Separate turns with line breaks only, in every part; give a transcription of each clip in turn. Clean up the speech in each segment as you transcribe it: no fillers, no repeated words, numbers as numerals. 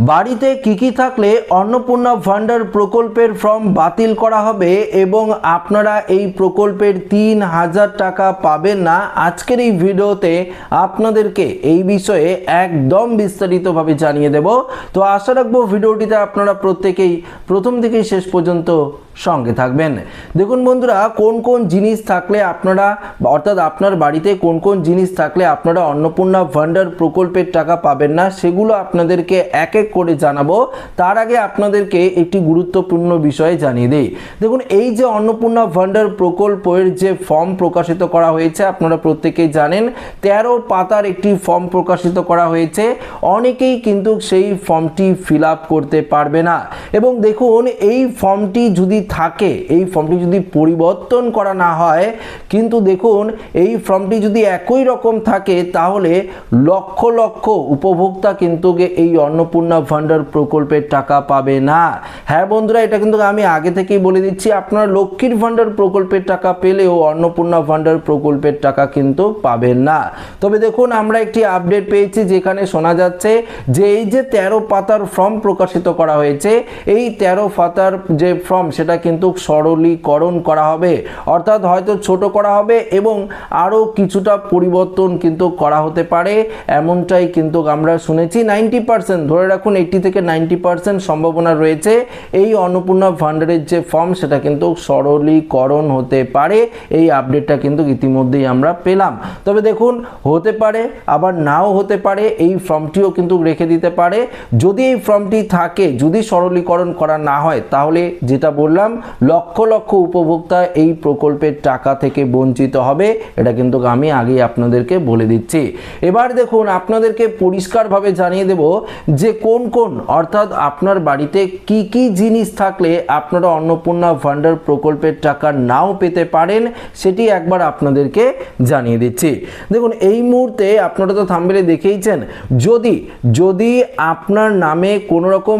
বাড়িতে কি থাকলে অন্নপূর্ণা ভান্ডার প্রকল্পের ফর্ম বাতিল করা হবে এবং আপনারা এই প্রকল্পের ৩,০০০ টাকা পাবেন না। আজকের এই ভিডিওতে আপনাদেরকে এই বিষয়ে একদম বিস্তারিতভাবে জানিয়ে দেব। তো আশা রাখবো ভিডিওটিতে আপনারা প্রত্যেকেই প্রথম থেকে শেষ পর্যন্ত সঙ্গে থাকবেন। দেখুন বন্ধুরা, কোন কোন জিনিস থাকলে আপনারা অর্থাৎ আপনার বাড়িতে কোন কোন জিনিস থাকলে আপনারা অন্নপূর্ণা ভান্ডার প্রকল্পের টাকা পাবেন না সেগুলো আপনাদেরকে এক এক করে জানাবো। তার আগে আপনাদেরকে একটি গুরুত্বপূর্ণ বিষয় জানিয়ে দিই। দেখুন, এই যে অন্নপূর্ণা ভান্ডার প্রকল্পের যে ফর্ম প্রকাশিত করা হয়েছে আপনারা প্রত্যেকেই জানেন, 13 পাতার একটি ফর্ম প্রকাশিত করা হয়েছে। অনেকেই কিন্তু সেই ফর্মটি ফিল আপ করতে পারবে না এবং দেখুন এই ফর্মটি যদি থাকে, এই ফর্মটি যদি পরিবর্তন করা না হয়, কিন্তু দেখুন এই ফর্মটি যদি একই রকম থাকে তাহলে লক্ষ লক্ষ উপভোক্তা কিন্তু এই অন্নপূর্ণা ভান্ডার প্রকল্পের টাকা পাবে না। হ্যাঁ বন্ধুরা, এটা কিন্তু আমি আগে থেকেই বলে দিচ্ছি, আপনার লক্ষ্মীর ভান্ডার প্রকল্পের টাকা পেলেও অন্নপূর্ণা ভান্ডার প্রকল্পের টাকা কিন্তু পাবেন না। তবে দেখুন, আমরা একটি আপডেট পেয়েছি যেখানে শোনা যাচ্ছে যে এই যে 13 পাতার ফর্ম প্রকাশিত করা হয়েছে, এই 13 পাতার যে ফর্ম সেটা কিন্তু সরলীকরণ করা হবে, অর্থাৎ হয়তো ছোট করা হবে এবং আরো কিছুটা পরিবর্তন কিন্তু করা হতে পারে, এমনটাই কিন্তু আমরা শুনেছি। 90% ধরে রাখুন 80 থেকে 90% সম্ভাবনা রয়েছে এই অন্নপূর্ণা ভান্ডারের যে ফর্ম সেটা কিন্তু সরলীকরণ হতে পারে। এই আপডেটটা কিন্তু ইতিমধ্যেই আমরা পেলাম। তবে দেখুন, হতে পারে আবার নাও হতে পারে, এই ফর্মটিও কিন্তু রেখে দিতে পারে। যদি এই ফর্মটি থাকে, যদি সরলীকরণ করা না হয়, তাহলে যেটা বললাম লক্ষ লক্ষ উপভোক্তা এই প্রকল্পের টাকা থেকে বঞ্চিত হবে। এটা কিন্তু আমি আগেই আপনাদেরকে বলে দিচ্ছি। এবার দেখুন, আপনাদেরকে পরিষ্কারভাবে জানিয়ে দেব যে কোন কোন অর্থাৎ আপনার বাড়িতে কি জিনিস থাকলে আপনারা অন্নপূর্ণা ভান্ডার প্রকল্পের টাকা নাও পেতে পারেন, সেটি একবার আপনাদেরকে জানিয়ে দিচ্ছি। দেখুন, এই মুহূর্তে আপনারা তো থাম্বনেলে দেখেইছেন, যদি আপনার নামে কোনো রকম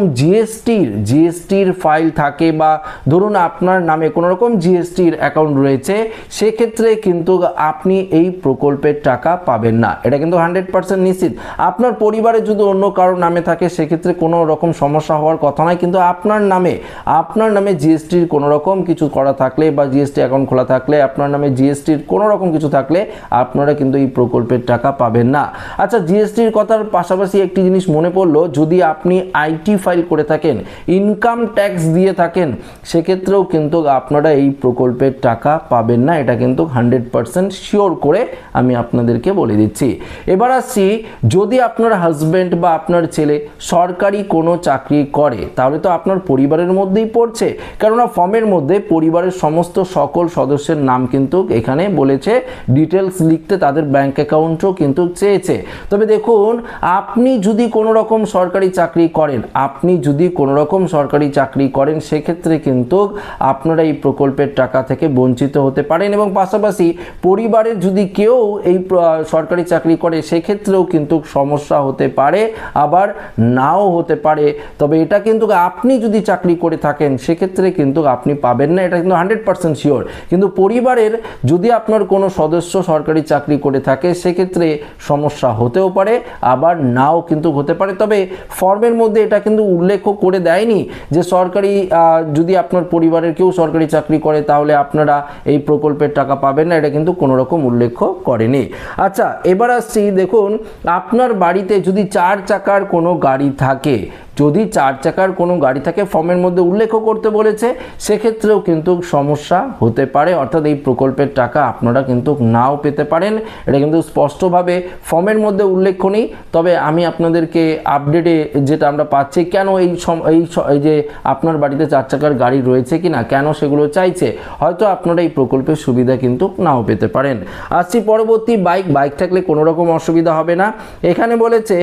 জিএসটির ফাইল থাকে বা ধরুন আপনার নামে কোনো রকম জিএসটির অ্যাকাউন্ট রয়েছে, সেক্ষেত্রে কিন্তু আপনি এই প্রকল্পের টাকা পাবেন না। এটা কিন্তু 100% নিশ্চিত। আপনার পরিবারে যদি অন্য কারোর নামে থাকে সেক্ষেত্রে কোনো রকম সমস্যা হওয়ার কথা নয়, কিন্তু আপনার নামে জিএসটির কোনো রকম কিছু করা থাকলে বা জিএসটি অ্যাকাউন্ট খোলা থাকলে, আপনার নামে জিএসটির কোনো রকম কিছু থাকলে আপনারা কিন্তু এই প্রকল্পের টাকা পাবেন না। আচ্ছা, জিএসটির কথার পাশাপাশি একটি জিনিস মনে পড়লো, যদি আপনি আইটি ফাইল করে থাকেন, ইনকাম ট্যাক্স দিয়ে থাকেন, সেক্ষেত্রেও কিন্তু আপনারা এই প্রকল্পের টাকা পাবেন না। এটা কিন্তু 100% শিওর করে আমি আপনাদেরকে বলে দিচ্ছি। এবার আসছি, যদি আপনার হাজব্যান্ড বা আপনার ছেলে সরকারি কোনো চাকরি করে, তাহলে তো আপনার পরিবারের মধ্যেই পড়ছে, কেননা ফর্মের মধ্যে পরিবারের সমস্ত সকল সদস্যের নাম কিন্তু এখানে বলেছে, ডিটেলস লিখতে তাদের ব্যাংক অ্যাকাউন্টও কিন্তু চেয়েছে। তবে দেখুন, আপনি যদি কোনো রকম সরকারি চাকরি করেন সেক্ষেত্রে কিন্তু আপনারা এই প্রকল্পের টাকা থেকে বঞ্চিত হতে পারেন এবং পাশাপাশি পরিবারের যদি কেউ এই সরকারি চাকরি করে সেক্ষেত্রেও কিন্তু সমস্যা হতে পারে, আবার নাও হতে পারে। তবে এটা কিন্তু আপনি যদি চাকরি করে থাকেন সেক্ষেত্রে কিন্তু আপনি পাবেন না, এটা কিন্তু 100% শিওর। কিন্তু পরিবারের যদি আপনার কোনো সদস্য সরকারি চাকরি করে থাকে সেক্ষেত্রে সমস্যা হতেও পারে, আবার নাও কিন্তু হতে পারে। তবে ফর্মের মধ্যে এটা কিন্তু উল্লেখ করে দেয়নি যে সরকারি যদি আপনার পরিবারের কেউ সরকারি চাকরি করে তাহলে আপনারা এই প্রকল্পের টাকা পাবেন না, এটা কিন্তু কোনো রকম উল্লেখ করেনি। আচ্ছা, এবার আসছি, দেখুন আপনার বাড়িতে যদি 4 চাকার কোনো গাড়ি থাকে, ফর্মের মধ্যে উল্লেখ করতে বলেছে, সেক্ষেত্রেও কিন্তু সমস্যা হতে পারে, অর্থাৎ এই প্রকল্পের টাকা আপনারা কিন্তু নাও পেতে পারেন। এটা কিন্তু স্পষ্টভাবে ফর্মের মধ্যে উল্লেখ নেই। তবে আমি আপনাদেরকে আপডেটে যেটা আমরা পাচ্ছি, কেন এই যে আপনার বাড়িতে 4 চাকার গাড়ি রয়েছে কিনা, কেন সেগুলো চাইছে, হয়তো আপনারা এই প্রকল্পের সুবিধা কিন্তু নাও পেতে পারেন। আসছি পরবর্তী, বাইক থাকলে কোনো রকম অসুবিধা হবে না। এখানে বলেছে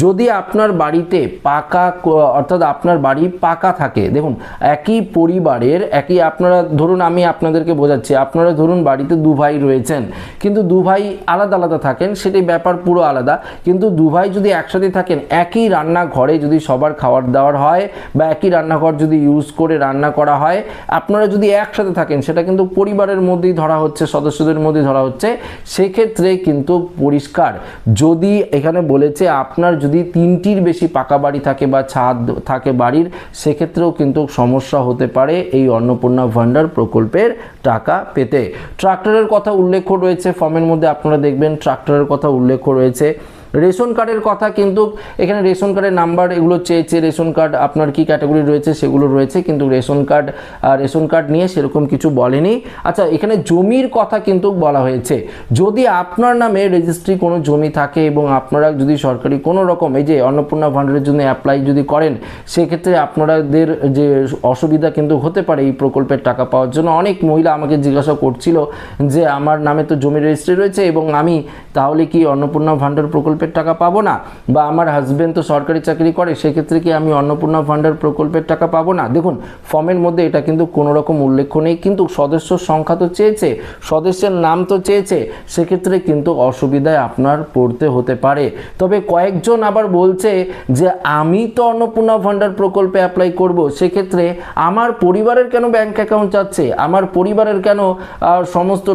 যদি আপনার বাড়িতে অর্থাৎ আপনার বাড়ি পাকা থাকে, দেখুন একই পরিবারের আপনারা ধরুন, আমি আপনাদেরকে বোঝাচ্ছি, আপনারা ধরুন বাড়িতে 2 ভাই রয়েছেন, কিন্তু 2 ভাই আলাদা আলাদা থাকেন, সেটাই ব্যাপার পুরো আলাদা। কিন্তু 2 ভাই যদি একসাথে থাকেন, একই রান্নাঘরে যদি সবার খাবার দাওয়ার হয় বা একই রান্নাঘর যদি ইউজ করে রান্না করা হয়, আপনারা যদি একসাথে থাকেন, সেটা কিন্তু পরিবারের মধ্যেই ধরা হচ্ছে, সদস্যদের মধ্যেই ধরা হচ্ছে। সেক্ষেত্রে কিন্তু পরিষ্কার, যদি এখানে বলেছে আপনার যদি 3টির বেশি পাকা বাড়ি থাকে বা ছাদ থাকে বাড়ির, সেক্ষেত্রেও কিন্তু সমস্যা হতে পারে এই অন্নপূর্ণা ভান্ডার প্রকল্পের টাকা পেতে। ট্রাক্টরের কথা উল্লেখ রয়েছে ফর্মের মধ্যে, আপনারা দেখবেন ট্রাক্টরের কথা উল্লেখ রয়েছে। রেশন কার্ডের কথা কিন্তু এখানে রেশন কার্ডের নাম্বার এগুলো চেয়েছে, রেশন কার্ড আপনার কি ক্যাটাগরি রয়েছে সেগুলো রয়েছে, কিন্তু রেশন কার্ড নিয়ে সেরকম কিছু বলেনি। আচ্ছা, এখানে জমির কথা কিন্তু বলা হয়েছে। যদি আপনার নামে রেজিস্ট্রি কোনো জমি থাকে এবং আপনারা যদি সরকারি কোনো রকম এই যে অন্নপূর্ণা ভান্ডারের জন্য অ্যাপ্লাই যদি করেন, সেক্ষেত্রে আপনাদের যে অসুবিধা কিন্তু হতে পারে এই প্রকল্পের টাকা পাওয়ার জন্য। অনেক মহিলা আমাকে জিজ্ঞাসা করছিল যে আমার নামে তো জমি রেজিস্ট্রি রয়েছে এবং আমি তাহলে কি অন্নপূর্ণা ভান্ডার প্রকল্পের টাকা পাবো না, বা আমার হাজবেন্ড তো সরকারি চাকরি করে, সেক্ষেত্রে কি আমি অন্নপূর্ণা ভান্ডার প্রকল্পের টাকা পাবো না? দেখুন ফর্মের মধ্যে এটা কিন্তু কোনো রকম উল্লেখ নেই, কিন্তু সদস্য সংখ্যা তো চেয়েছে, সদস্যের নাম তো চেয়েছে, সেক্ষেত্রে কিন্তু অসুবিধায় আপনার পড়তে হতে পারে। তবে কয়েকজন আবার বলছে যে আমি তো অন্নপূর্ণা ভান্ডার প্রকল্পে অ্যাপ্লাই করব, সেক্ষেত্রে আমার পরিবারের কেন ব্যাংক অ্যাকাউন্ট চাচ্ছে, আমার পরিবারের কেন সমস্ত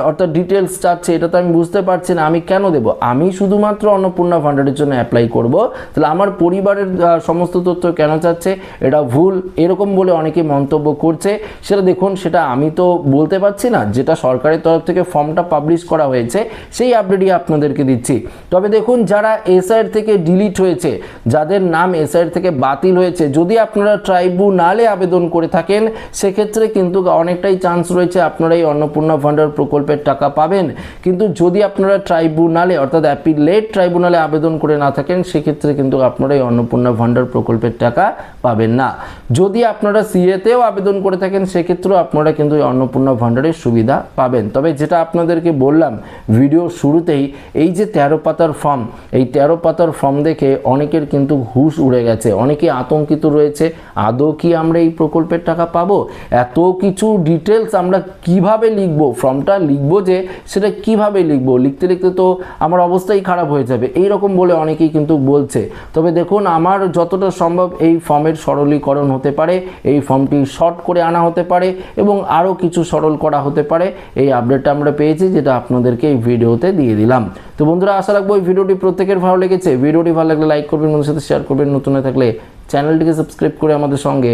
অর্থাৎ ডিটেলস চাচ্ছে, এটা তো আমি বুঝতে পারছি না, আমি কেন দেব? আমি শুধুমাত্র অন্নপূর্ণা ভান্ডারের জন্য অ্যাপ্লাই করব, তাহলে আমার পরিবারের সমস্ত তথ্য কেন চাচ্ছে? এটা ভুল, এরকম বলে অনেকে মন্তব্য করছে। সেটা দেখুন, সেটা আমি তো বলতে পারছি না, যেটা সরকারের তরফ থেকে ফর্মটা পাবলিশ করা হয়েছে সেই আপডেটই আপনাদেরকে দিচ্ছি। তবে দেখুন, যারা এসআইআর থেকে ডিলিট হয়েছে, যাদের নাম এসআইআর থেকে বাতিল হয়েছে, যদি আপনারা ট্রাইব্যুনালে আবেদন করে থাকেন, সেক্ষেত্রে কিন্তু অনেকটাই চান্স রয়েছে আপনারা এই অন্নপূর্ণা ভান্ডার প্রকল্পের টাকা পাবেন। কিন্তু যদি আপনারা ট্রাইব্যুনালে অর্থাৎ অ্যাপিলেট ট্রাইব্যুনালে আবেদন করে না থাকেন, সেক্ষেত্রে কিন্তু আপনারা এই অন্নপূর্ণা ভান্ডার প্রকল্পের টাকা পাবেন না। যদি আপনারা সিএতেও আবেদন করে থাকেন, সেক্ষেত্রেও আপনারা কিন্তু এই অন্নপূর্ণা ভান্ডারের সুবিধা পাবেন। তবে যেটা আপনাদেরকে বললাম ভিডিও শুরুতেই, এই যে 13 পাতার ফর্ম, এই 13 পাতার ফর্ম দেখে অনেকের কিন্তু হুঁশ উড়ে গেছে, অনেকে আতঙ্কিত রয়েছে, আদৌ কি আমরা এই প্রকল্পের টাকা পাবো? এত কিছু ডিটেলস আমরা কিভাবে লিখবো, ফর্মটা লিখবো যে সেটা কিভাবে লিখবো, লিখতে লিখতে তো আমার অবস্থাই খারাপ হয়ে যাবে, এই রকম বলে অনেকেই কিন্তু বলছে। তবে দেখুন, আমার যতটা সম্ভব এই ফর্মের সরলীকরণ হতে পারে, এই ফর্মটি শর্ট করে আনা হতে পারে এবং আরও কিছু সরল করা হতে পারে, এই আপডেটটা আমরা পেয়েছি, যেটা আপনাদেরকে এই ভিডিওতে দিয়ে দিলাম। তো বন্ধুরা, আশা রাখবো এই ভিডিওটি প্রত্যেকের ভালো লেগেছে। ভিডিওটি ভালো লাগলে লাইক করবেন, বন্ধুদের সাথে শেয়ার করবেন, নতুন হয়ে থাকলে চ্যানেলটিকে সাবস্ক্রাইব করে আমাদের সঙ্গে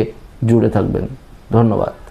জুড়ে থাকবেন। ধন্যবাদ।